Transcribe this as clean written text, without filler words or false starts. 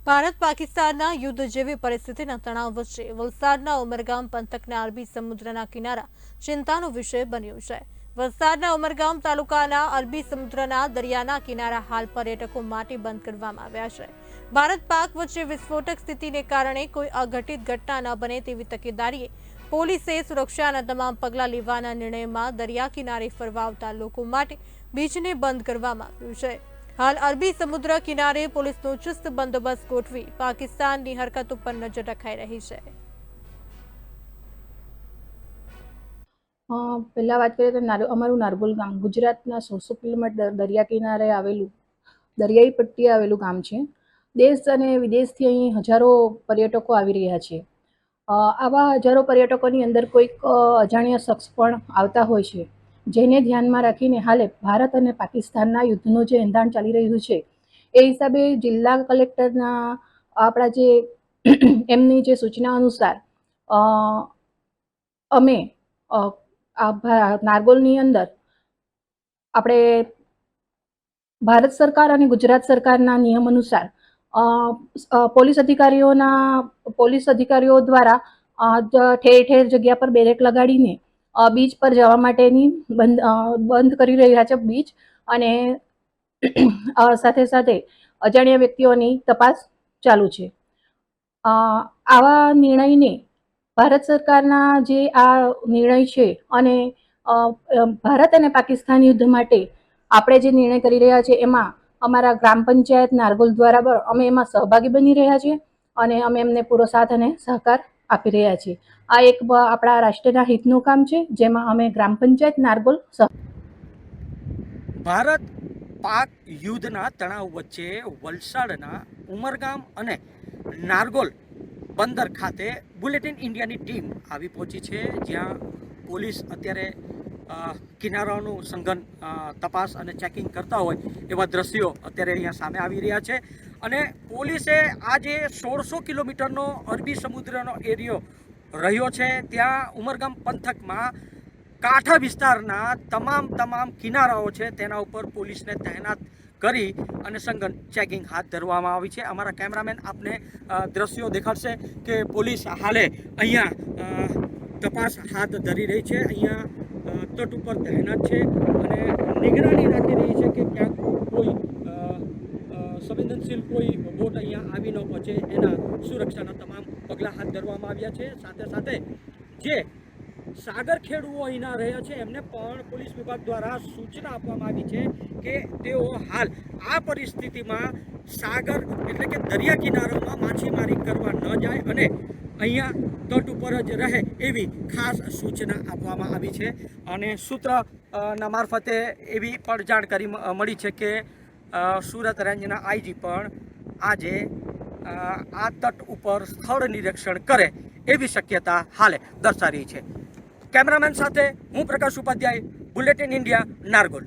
ભારત પાકિસ્તાનના યુદ્ધ જેવી પરિસ્થિતિના તણાવ વચ્ચે વલસાડના ઉમરગામ પંથકના અરબી સમુદ્રના કિનારા ચિંતાનો વિષય બન્યો છે। વલસાડના ઉમરગામ તાલુકાના અરબી સમુદ્રના દરિયાના કિનારા હાલ પર્યટકો માટે બંધ કરવામાં આવ્યા છે। ભારત પાક વચ્ચે વિસ્ફોટક સ્થિતિને કારણે કોઈ અઘટિત ઘટના ન બને તેવી તકેદારીએ પોલીસે સુરક્ષાના તમામ પગલાં લેવાના નિર્ણયમાં દરિયા કિનારે ફરવા આવતા લોકો માટે બીચને બંધ કરવામાં આવ્યું છે। हाल अरबी समुद्र किनारे पुलिसનો ચુસ્ત બંદોબસ્ત ગોઠવી પાકિસ્તાનની હરકત ઉપર નજર રખાઈ રહી છે। પહેલા વાત કરીએ તો અમારું નારગોલ ગામ ગુજરાતના 100 કિલોમીટર દરિયા કિનારે આવેલું દરિયાઈ પટ્ટીએ આવેલું ગામ છે। દેશ અને વિદેશથી અહીં હજારો પર્યટકો આવી રહ્યા છે। આવા હજારો પર્યટકોની અંદર કોઈક અજાણ્યા શખ્સ પણ આવતા હોય છે, જેને ધ્યાનમાં રાખીને હાલે ભારત અને પાકિસ્તાનના યુદ્ધનું જે એંધાણ ચાલી રહ્યું છે એ હિસાબે જિલ્લા કલેક્ટરના આપણા જે એમની જે સૂચના અનુસાર અમે નારગોલની અંદર આપણે ભારત સરકાર અને ગુજરાત સરકારના નિયમ અનુસાર પોલીસ અધિકારીઓ દ્વારા ઠેર ઠેર જગ્યા પર બેરેક લગાડીને બીચ પર જવા માટેની બંધ કરી રહ્યા છે બીચ, અને સાથે સાથે અજાણ્યા વ્યક્તિઓની તપાસ ચાલુ છે। આવા નિર્ણયને ભારત સરકારના જે આ નિર્ણય છે અને ભારત અને પાકિસ્તાન યુદ્ધ માટે આપણે જે નિર્ણય કરી રહ્યા છીએ એમાં અમારા ગ્રામ પંચાયત નારગોલ દ્વારા અમે એમાં સહભાગી બની રહ્યા છીએ અને અમે એમને પૂરો સાથ અને સહકાર આપી રહ્યા છીએ। આ એક આપણા રાષ્ટ્રના હિતનું કામ છે, જેમાં અમે ગ્રામ પંચાયત નારગોલ ભારત પાક યુદ્ધના તણાવ વચ્ચે વલસાડના ઉમરગામ અને નારગોલ બંદર ખાતે બુલેટિન ઇન્ડિયાની ટીમ આવી પહોંચી છે, જ્યાં પોલીસ અત્યારે કિનારાનું સંઘન તપાસ અને ચેકિંગ કરતા હોય એવા દ્રશ્યો અત્યારે અહીંયા સામે આવી રહ્યા છે। અને પોલીસે આજે 1600 કિલોમીટરનો અરબી સમુદ્રનો એરિયો રહ્યો છે, ત્યાં ઉમરગામ પંથકમાં કાંઠા વિસ્તારના તમામ કિનારાઓ છે તેના ઉપર પોલીસને તહેનાત કરી અને સંઘન ચેકિંગ હાથ ધરવામાં આવી છે। અમારા કેમેરામેન આપને દ્રશ્યો દેખાડશે કે પોલીસ હાલે અહીંયા તપાસ હાથ ધરી રહી છે, અહીંયા તટ ઉપર તહેનાત છે અને નિગરાની રાખી રહી છે કે ક્યાંક કોઈ સંવેદનશીલ કોઈ બોટ અહીંયા આવી ન પહોંચે એના સુરક્ષાના તમામ પગલાં હાથ ધરવામાં આવ્યા છે। સાથે સાથે જે સાગર ખેડૂઓ અહીંના રહ્યા છે એમને પણ પોલીસ વિભાગ દ્વારા સૂચના આપવામાં આવી છે કે તેઓ હાલ આ પરિસ્થિતિમાં સાગર એટલે કે દરિયા કિનારામાં માછીમારી કરવા ન જાય અને અહીંયા તટ ઉપર જ રહે એવી ખાસ સૂચના આપવામાં આવી છે। અને સૂત્રના મારફતે એવી પણ જાણકારી મળી છે કે સુરત રેન્જના આઈજી પણ આજે આ તટ ઉપર સ્થળ નિરીક્ષણ કરે એવી શક્યતા હાલે દર્શાવી છે। કેમેરામેન સાથે હું પ્રકાશ ઉપાધ્યાય, બુલેટિન ઇન્ડિયા, નારગોલ।